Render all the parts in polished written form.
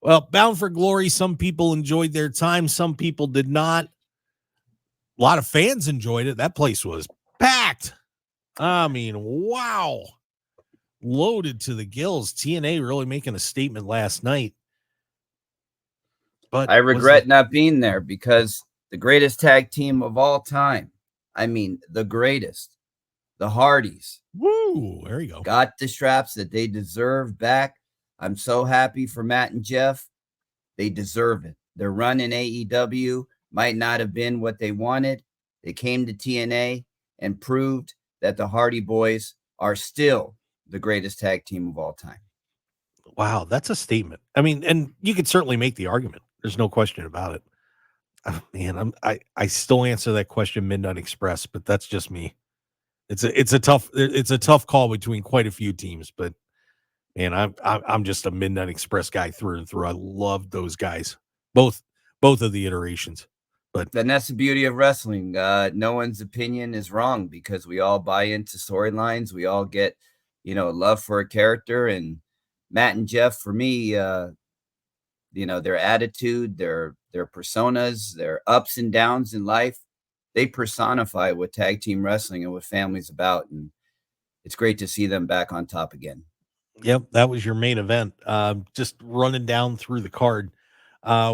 Well, Bound for Glory, some people enjoyed their time, some people did not. A lot of fans enjoyed it. That place was packed. I mean, wow. Loaded to the gills. TNA really making a statement last night. But I regret not being there because the greatest tag team of all time, I mean, the greatest, the Hardys. Woo, there you go. Got the straps that they deserve back. I'm so happy for Matt and Jeff. They deserve it. Their run in AEW might not have been what they wanted. They came to TNA and proved that the Hardy Boys are still the greatest tag team of all time. Wow, that's a statement. I mean, and you could certainly make the argument. There's no question about it. Oh, man, I still answer that question Midnight Express, but that's just me. It's a tough call between quite a few teams, but man, I'm just a Midnight Express guy through and through. I love those guys, both of the iterations. But then that's the beauty of wrestling. No one's opinion is wrong because we all buy into storylines. We all get, love for a character. And Matt and Jeff, for me, their attitude, their personas, their ups and downs in life, they personify what tag team wrestling and what family's about. And it's great to see them back on top again. Yep, that was your main event. Just running down through the card.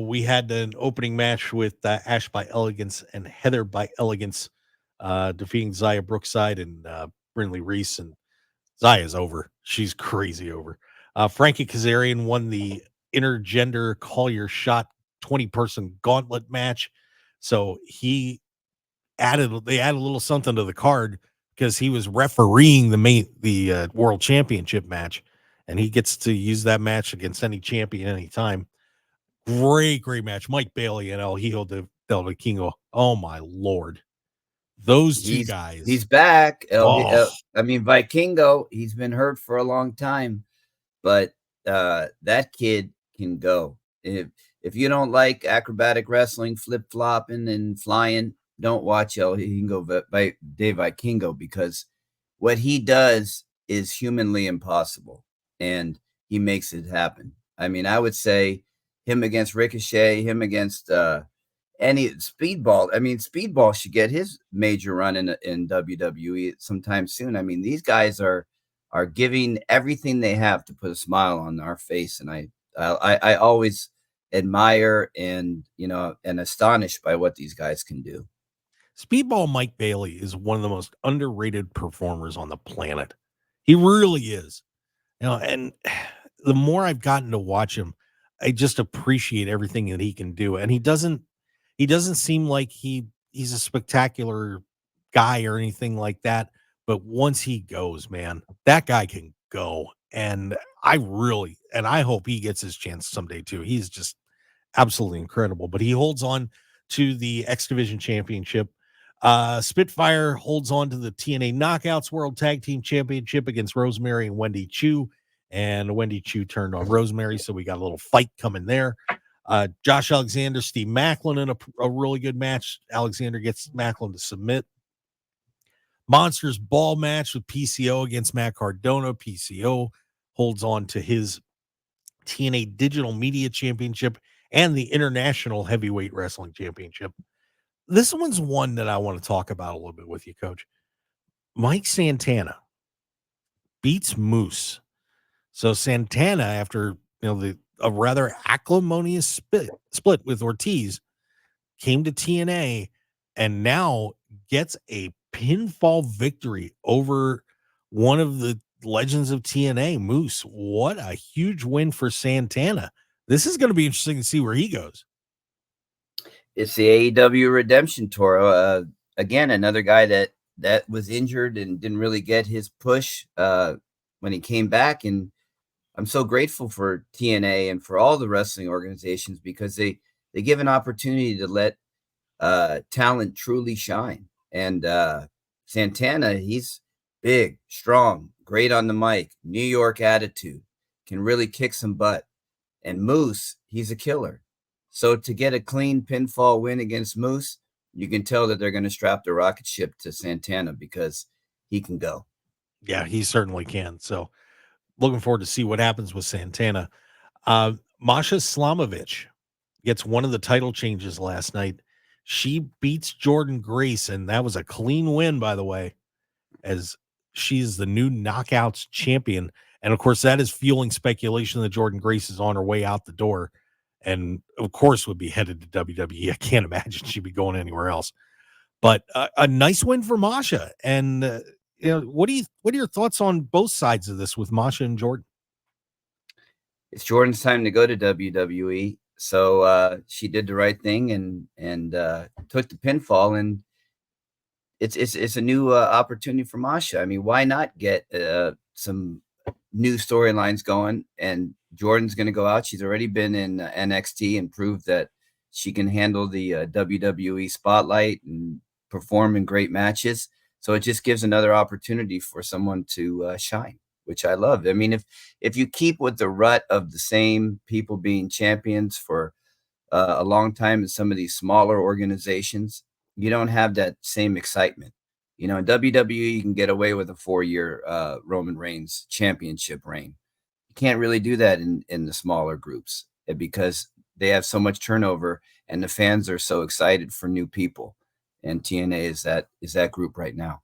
We had an opening match with Ash by Elegance and Heather by Elegance, defeating Zaya Brookside and Brinley Reese. And Zaya's over. She's crazy over. Frankie Kazarian won the intergender call your shot 20-person gauntlet match. So they added a little something to the card because he was refereeing the world championship match, and he gets to use that match against any champion anytime. Great match. Mike Bailey and El Hijo del Vikingo. Oh my Lord. Those two guys. He's back. Vikingo, he's been hurt for a long time, but that kid can go. If you don't like acrobatic wrestling, flip-flopping and flying, don't watch El Hijo del Vikingo because what he does is humanly impossible, and he makes it happen. I mean, I would say him against Ricochet, him against any Speedball. I mean, Speedball should get his major run in WWE sometime soon. I mean, these guys are giving everything they have to put a smile on our face, and I always admire and astonished by what these guys can do. Speedball Mike Bailey is one of the most underrated performers on the planet. He really is. And the more I've gotten to watch him, I just appreciate everything that he can do. And he doesn't seem like he's a spectacular guy or anything like that. But once he goes, man, that guy can go. And I hope he gets his chance someday too. He's just absolutely incredible. But he holds on to the X Division Championship. Spitfire holds on to the TNA Knockouts World Tag Team Championship against Rosemary and Wendy Chu. And Wendy Chu turned on Rosemary, so we got a little fight coming there. Josh Alexander, Steve Macklin in a really good match. Alexander gets Macklin to submit. Monsters Ball match with PCO against Matt Cardona. PCO holds on to his TNA Digital Media Championship and the International Heavyweight Wrestling Championship. This one's one that I want to talk about a little bit with you, Coach. Mike Santana beats Moose. So Santana, after a rather acrimonious split with Ortiz, came to TNA and now gets a pinfall victory over one of the legends of TNA, Moose. What a huge win for Santana. This is going to be interesting to see where he goes. It's the AEW Redemption Tour. Again, another guy that was injured and didn't really get his push when he came back. And I'm so grateful for TNA and for all the wrestling organizations because they give an opportunity to let talent truly shine. And Santana, he's big, strong, great on the mic, New York attitude, can really kick some butt. And Moose, he's a killer. So to get a clean pinfall win against Moose, you can tell that they're going to strap the rocket ship to Santana because he can go. Yeah, he certainly can. So looking forward to see what happens with Santana. Masha Slamovich gets one of the title changes last night. She beats Jordan Grace, and that was a clean win, by the way, as she's the new Knockouts champion. And of course, that is fueling speculation that Jordan Grace is on her way out the door, and of course would be headed to WWE. I can't imagine she'd be going anywhere else. But a nice win for Masha. And what are your thoughts on both sides of this with Masha and Jordan? It's Jordan's time to go to WWE. So she did the right thing and took the pinfall, and it's a new opportunity for Masha. I mean, why not get some new storylines going? And Jordan's going to go out. She's already been in NXT and proved that she can handle the WWE spotlight and perform in great matches. So it just gives another opportunity for someone to shine, which I love. I mean, if you keep with the rut of the same people being champions for a long time in some of these smaller organizations, you don't have that same excitement. In WWE, you can get away with a 4-year Roman Reigns championship reign. You can't really do that in the smaller groups because they have so much turnover and the fans are so excited for new people. And TNA is that group right now.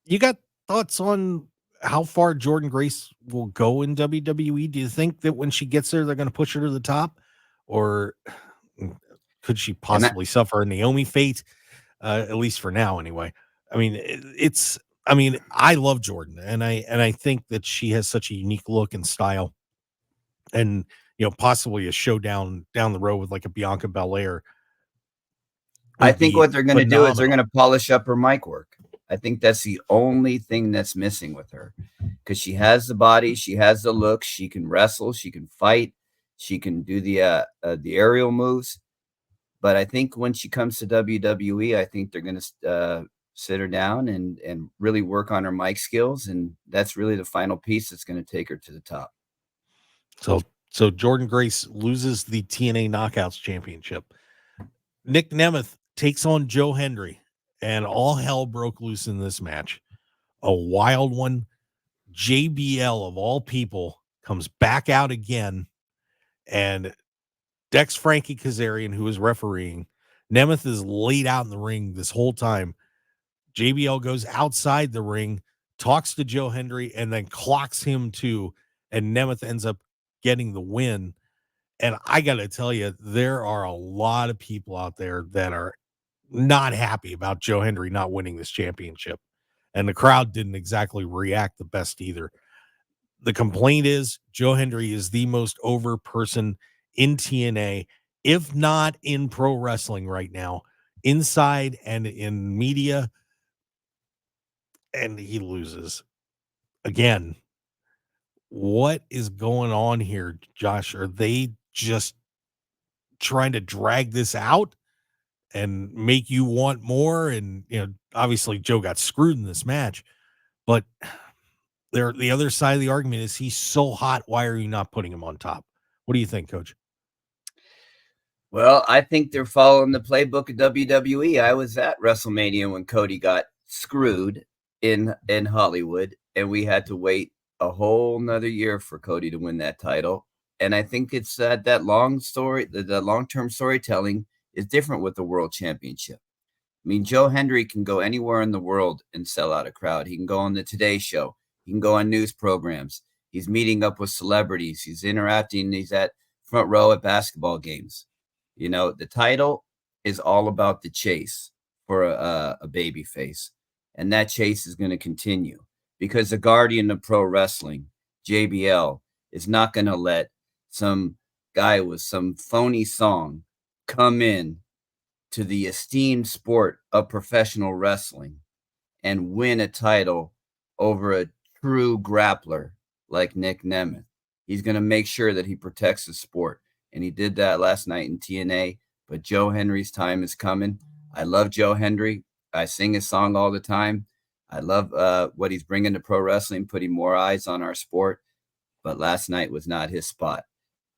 You got thoughts on how far Jordan Grace will go in WWE? Do you think that when she gets there, they're going to push her to the top, or could she possibly suffer a Naomi fate? At least for now, anyway. I mean, I love Jordan, and I think that she has such a unique look and style, and possibly a showdown down the road with like a Bianca Belair. I think what they're going to do is they're going to polish up her mic work. I think that's the only thing that's missing with her, because she has the body, she has the look, she can wrestle, she can fight, she can do the aerial moves. But I think when she comes to WWE, I think they're going to sit her down and really work on her mic skills, and that's really the final piece that's going to take her to the top. So Jordan Grace loses the TNA Knockouts Championship. Nick Nemeth takes on Joe Hendry, and all hell broke loose in this match. A wild one. JBL, of all people, comes back out again, and Dex Frankie Kazarian, who is refereeing, Nemeth is laid out in the ring this whole time. JBL goes outside the ring, talks to Joe Hendry, and then clocks him too, and Nemeth ends up getting the win. And I got to tell you, there are a lot of people out there that are not happy about Joe Hendry not winning this championship. And the crowd didn't exactly react the best either. The complaint is Joe Hendry is the most over person in TNA, if not in pro wrestling right now, inside and in media. And he loses again. What is going on here, Josh? Are they just trying to drag this out and make you want more? And obviously Joe got screwed in this match, but the other side of the argument is he's so hot. Why are you not putting him on top? What do you think, Coach? Well, I think they're following the playbook of WWE. I was at WrestleMania when Cody got screwed in Hollywood, and we had to wait a whole nother year for Cody to win that title. And I think it's that long story, the long-term storytelling is different with the World Championship. I mean, Joe Hendry can go anywhere in the world and sell out a crowd. He can go on the Today Show. He can go on news programs. He's meeting up with celebrities. He's interacting. He's at front row at basketball games. The title is all about the chase for a baby face. And that chase is going to continue because the guardian of pro wrestling, JBL, is not going to let some guy with some phony song come in to the esteemed sport of professional wrestling and win a title over a true grappler like Nick Nemeth. He's going to make sure that he protects the sport. And he did that last night in TNA. But Joe Hendry's time is coming. I love Joe Hendry. I sing his song all the time. I love what he's bringing to pro wrestling, putting more eyes on our sport. But last night was not his spot.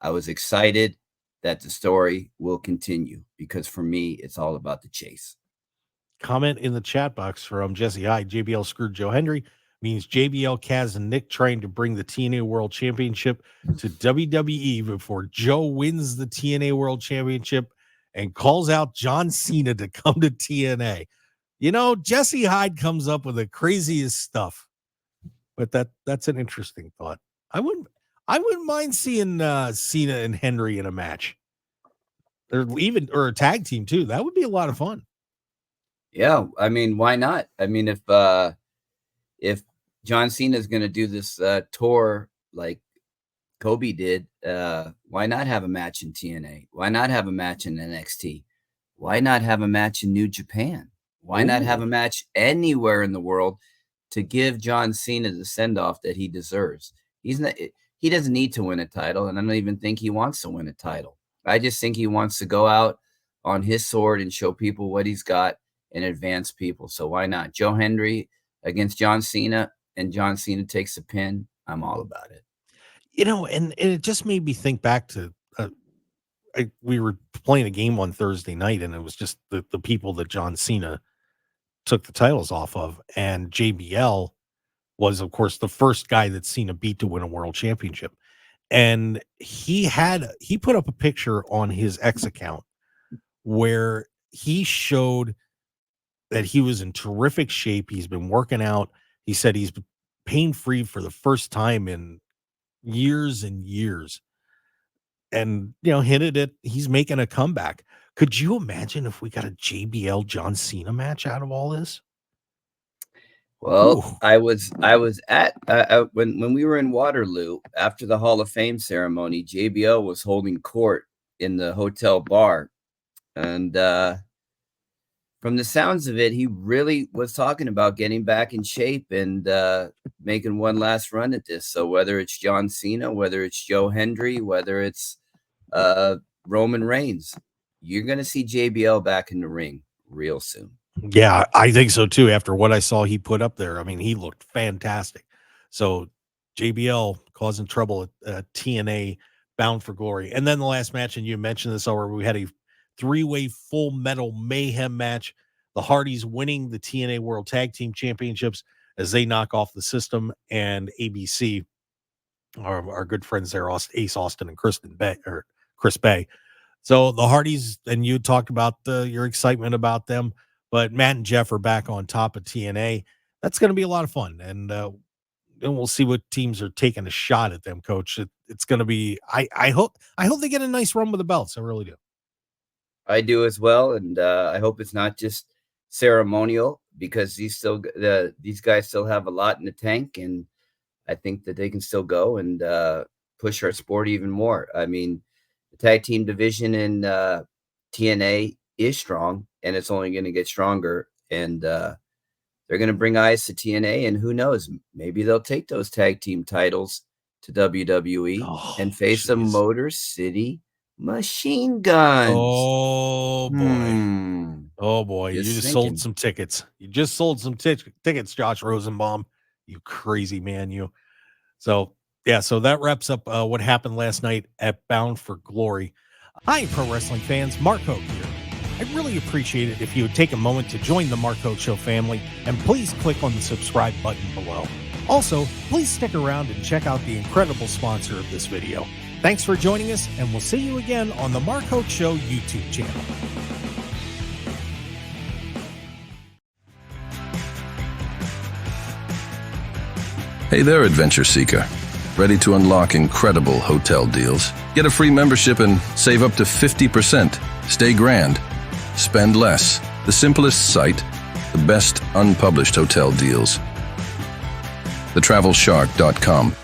I was excited that the story will continue because for me, it's all about the chase. Comment in the chat box from Jesse I. JBL screwed Joe Hendry. means JBL, Kaz, and Nick trying to bring the TNA World Championship to WWE before Joe wins the TNA World Championship and calls out John Cena to come to TNA. Jesse Hyde comes up with the craziest stuff, but that's an interesting thought. I wouldn't mind seeing Cena and Henry in a match, or a tag team too. That would be a lot of fun. Yeah, I mean, why not? I mean, if John Cena is going to do this tour like Kobe did, why not have a match in TNA? Why not have a match in NXT? Why not have a match in New Japan? Why not have a match anywhere in the world to give John Cena the send-off that he deserves? He doesn't need to win a title, and I don't even think he wants to win a title. I just think he wants to go out on his sword and show people what he's got and advance people. So why not? Joe Hendry against John Cena, and John Cena takes the pin. I'm all about it. And it just made me think back to we were playing a game on Thursday night, and it was just the people that John Cena took the titles off of, and JBL was, of course, the first guy that Cena beat to win a world championship. And he put up a picture on his X account where he showed that he was in terrific shape. He's been working out. He said he's pain-free for the first time in years and years. And, hinted at he's making a comeback. Could you imagine if we got a JBL John Cena match out of all this? Well, ooh. I was at when we were in Waterloo after the Hall of Fame ceremony. JBL was holding court in the hotel bar, and from the sounds of it, he really was talking about getting back in shape and making one last run at this. So whether it's John Cena, whether it's Joe Hendry, whether it's Roman Reigns, you're going to see JBL back in the ring real soon. Yeah, I think so too. After what I saw he put up there, I mean, he looked fantastic. So JBL causing trouble at TNA Bound for Glory. And then the last match, and you mentioned this already, we had a 3-way Full Metal Mayhem match. The Hardys winning the TNA World Tag Team Championships as they knock off the System and ABC, our good friends there, Ace Austin and Chris Bay. So the Hardys, and you talked about your excitement about them, but Matt and Jeff are back on top of TNA. That's going to be a lot of fun, and we'll see what teams are taking a shot at them, Coach. It's going to be. I hope they get a nice run with the belts. I really do. I do as well, and I hope it's not just ceremonial, because these guys still have a lot in the tank, and I think that they can still go and push our sport even more. I mean, the tag team division in TNA is strong, and it's only going to get stronger, and they're going to bring eyes to TNA, and who knows, maybe they'll take those tag team titles to WWE and face some Motor City Machine Guns. Oh boy. Oh boy. You just sold some tickets. You just sold some tickets, Josh Rosenbaum. You crazy man, you. So yeah, so that wraps up what happened last night at Bound for Glory. Hi, pro wrestling fans. Mark Hoke here. I'd really appreciate it if you would take a moment to join the Mark Hoke Show family, and please click on the subscribe button below. Also, please stick around and check out the incredible sponsor of this video. Thanks for joining us, and we'll see you again on the Mark Hoke Show YouTube channel. Hey there, adventure seeker. Ready to unlock incredible hotel deals? Get a free membership and save up to 50%. Stay grand. Spend less. The simplest site. The best unpublished hotel deals. TheTravelShark.com.